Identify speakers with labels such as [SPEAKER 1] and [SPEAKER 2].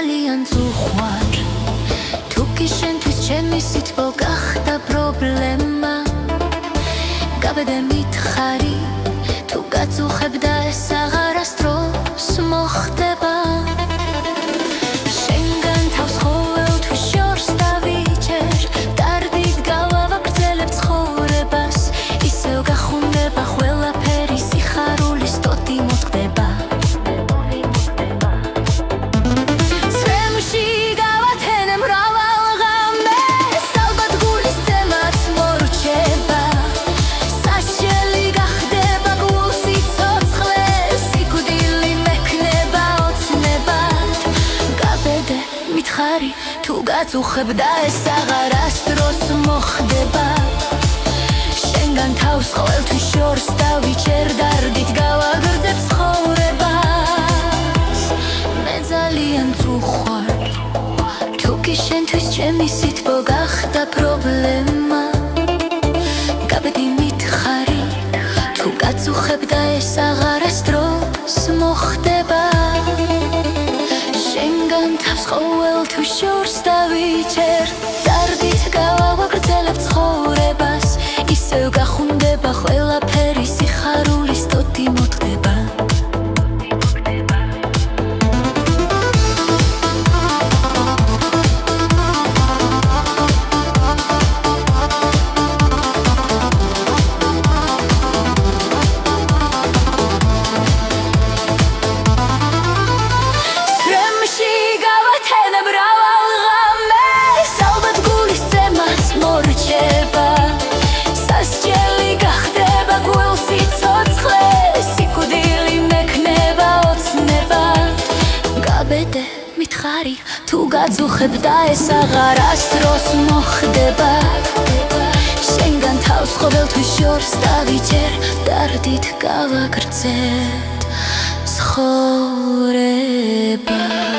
[SPEAKER 1] ძალიან წუხვარ თუ კი შენთვის ჩემი სითბო გახდა პრობლემა გაბედე მითხარი თუ გაწუხებ და ეს აღარასდროს მოხდება შენგან თავს ყოველთვის შორს დავიჭერ დარდით გავავაგრძელებ ცხოვრებას ისევ გახუნდება ყველაფერი სიხარულის ტოტი მოწყდება თუ გაწუხებ და ეს აღარასდროს მოხდება შენგან თავს ყოველთვის შორს დავიჭერ დარდით გავაგრძებ ცხოვრებას მე ძალიან წუხვარ თუ კი შენთვის ჩემი სითბო გახდა პრობლემა გაბედი მითხარი თუ გაწუხებ და ეს აღარასდროს მოხდება შენგან თავს ყოველთვის შორს დავიჭერ დარდით გავავაგრძელებ ცხოვრებას ისევ გახუნდება ყველაფერი სიხარულის ტოტი მოწყდება მითხარი თუ გაწუხებ და ეს აღარასდროს მოხდება შენგან თავს ყოველთვის შორს დავიჭერ დარდით გავაგრძელებ ცხოვრებას